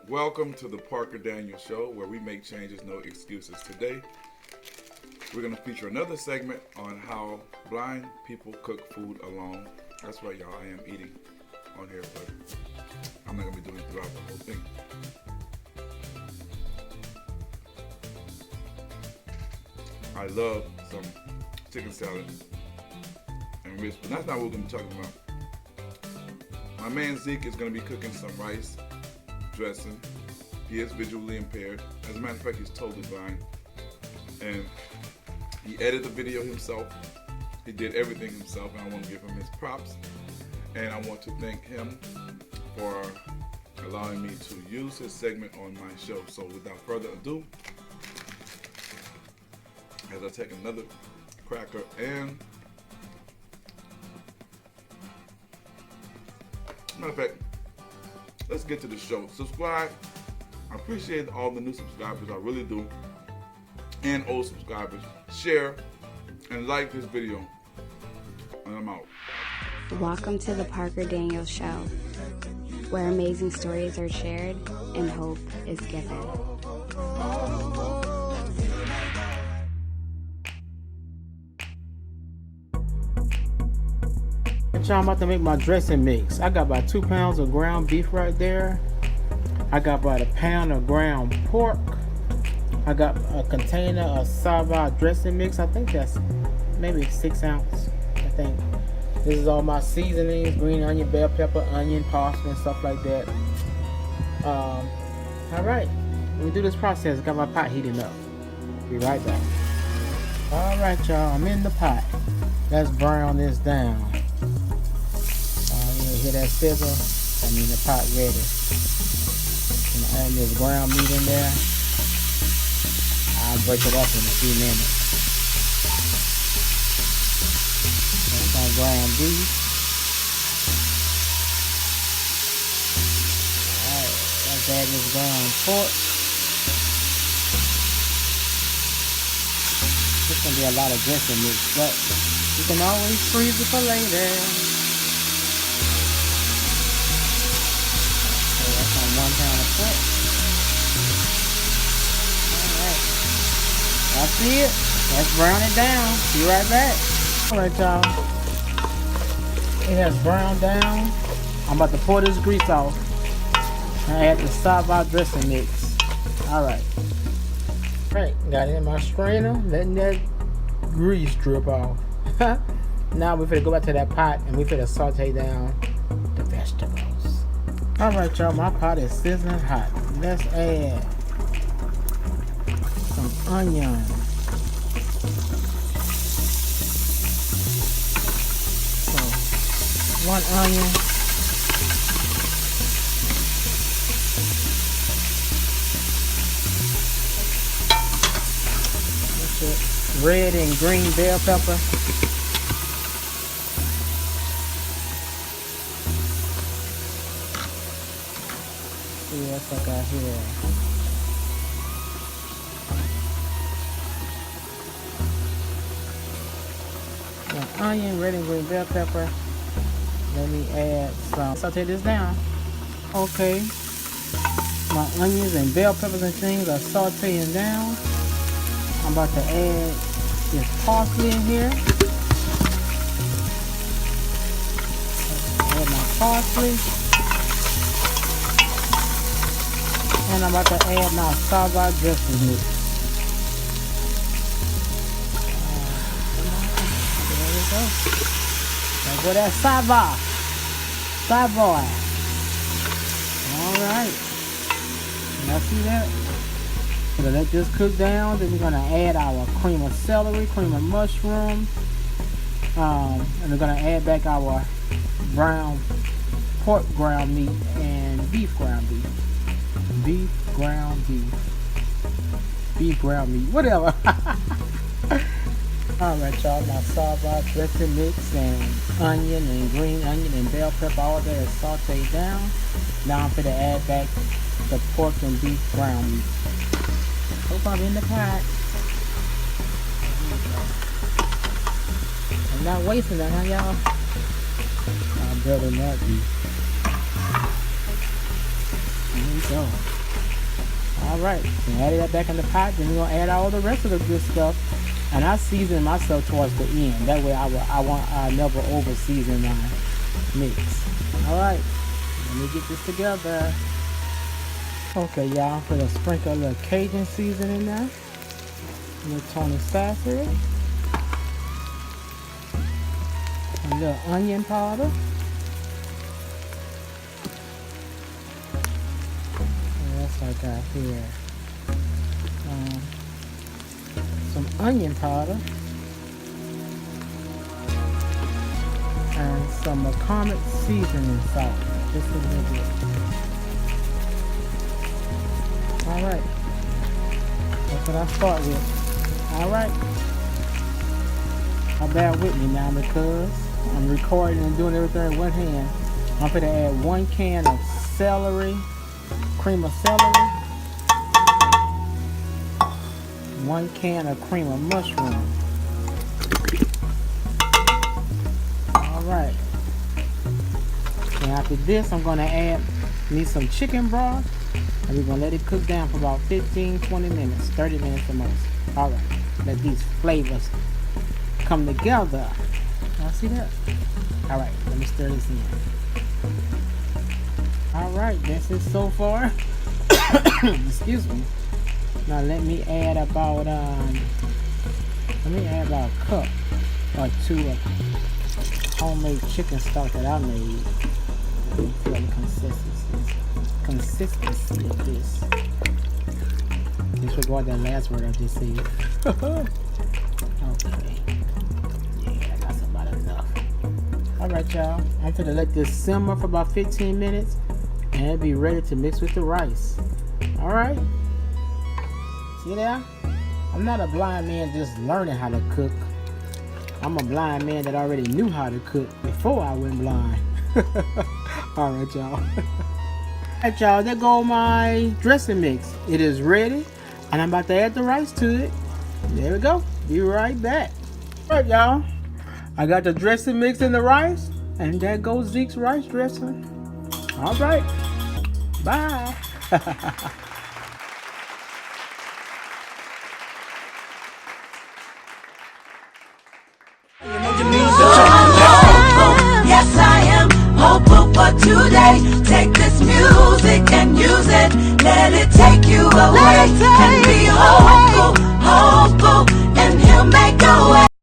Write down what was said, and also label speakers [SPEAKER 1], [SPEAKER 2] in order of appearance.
[SPEAKER 1] Welcome to the Parker Daniels Show, where we make changes, no excuses. Today, we're going to feature another segment on how blind people cook food alone. That's right, y'all. I am eating on here, but I'm not going to be doing it throughout the whole thing. I love some chicken salad and ribs, but that's not what we're going to be talking about. My man Zeke is going to be cooking some rice dressing. He is visually impaired. As a matter of fact, he's totally blind. And he edited the video himself. He did everything himself, and I want to give him his props. And I want to thank him for allowing me to use his segment on my show. So without further ado, as I take another cracker and matter of fact, let's get to the show. Subscribe. I appreciate all the new subscribers. I really do. And old subscribers. Share and like this video. And I'm out.
[SPEAKER 2] Welcome to the Parker Daniels Show, where amazing stories are shared and hope is given.
[SPEAKER 3] I'm about to make my dressing mix. I got about 2 pounds of ground beef right there. I got about a pound of ground pork. I got a container of Sava dressing mix. I think that's maybe 6 ounce. I think this is all my seasonings: green onion, bell pepper, onion, parsley, and stuff like that. All right, let me do this process. Got my pot heating up. Be right back. All right, y'all. I'm in the pot. Let's brown this down. Hear that sizzle? I mean the pot ready. And add this ground meat in there. I'll break it up in a few minutes. That's my ground beef. Alright, let's add this ground pork. This is gonna be a lot of dressing mix, but you can always freeze it for later. 1 pound of pork. Alright. I see it. Let's brown it down. Be right back. Alright, y'all. It has browned down. I'm about to pour this grease off. I add the Sava dressing mix. Alright. Alright, got it in my strainer. Letting that grease drip off. Now we're finna go back to that pot and we're finna saute down the vegetables. Alright, y'all, my pot is sizzling hot. Let's add some onion. So, 1 onion. That's it. Red and green bell pepper. Yes, I got here. An onion, red and green bell pepper. Let me add some. Saute this down. Okay. My onions and bell peppers and things are sauteing down. I'm about to add this parsley in here. Add my parsley. And I'm about to add my Sava dressing mix. There we go. There go that Sava. Savoy. Alright. Y'all see that? We're gonna let this cook down. Then we're gonna add our cream of celery, cream of mushroom. And we're gonna add back our brown pork ground meat and beef ground beef. Beef ground meat, whatever. Alright, y'all, my Sava dressing mix and onion and green onion and bell pepper, all that is sauteed down. Now I'm going to add back the pork and beef ground meat. Hope I'm in the pot. I'm not wasting that, huh, y'all? I better not be. There we go. Alright, so add that back in the pot, then we're gonna add all the rest of the good stuff. And I season myself towards the end. That way I never over season my mix. Alright, let me get this together. Okay, y'all, I'm gonna sprinkle a little Cajun seasoning there. A little Tony Safford. A little onion powder. What else I got here? Some onion powder. And some McCormick seasoning salt. Just a little bit. Alright. That's what I start with. Alright. Bear with me now because I'm recording and doing everything in one hand. I'm going to add 1 can of celery, cream of celery, 1 can of cream of mushroom. Alright. And after this, I'm going to add me some chicken broth. And we're going to let it cook down for about 15-20 minutes, 30 minutes at most. Alright. Let these flavors come together. Y'all see that? Alright, let me stir this in. Alright, that's it so far. Excuse me. Now let me add about a cup or 2 of homemade chicken stock that I made. Feel the consistency of this. Disregard that last word I just said. Okay. Yeah, that's about enough. Alright, y'all. I'm gonna let this simmer for about 15 minutes and it'll be ready to mix with the rice. Alright? See there? I'm not a blind man just learning how to cook. I'm a blind man that already knew how to cook before I went blind. Alright, y'all. Alright, y'all. There go my dressing mix. It is ready. And I'm about to add the rice to it. There we go. Be right back. Alright, y'all. I got the dressing mix in the rice. And there goes Zeke's rice dressing. Alright. Bye.
[SPEAKER 4] Yes, I am hopeful for today. Take this music and use it. Let it take you away.